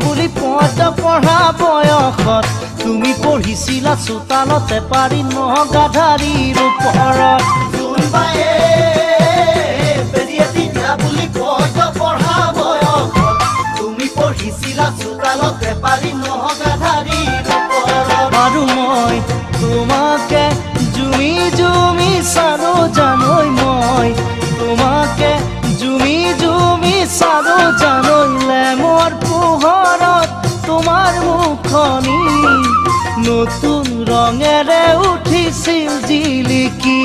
বুলি পদ পঢ়া বয়সত তুমি পঢ়িছিলা চোতালতে পাৰি নগাধাৰীৰ ওপৰত জোনবায়ে বেৰিয়ে দিয়া বুলি পদ পঢ়া বয়সত তুমি পঢ়িছিলা চোতালতে পাৰি নগাধাৰীৰ ওপৰত আৰু মই তোমাকে জুমি জুমি চালো জানৈ মই তোমাকে জুমি জুমি চালো জানৈলে মোৰ পোহৰত তোমাৰ মুখনি নতুন ৰঙেৰে উঠিছিল জিলিকি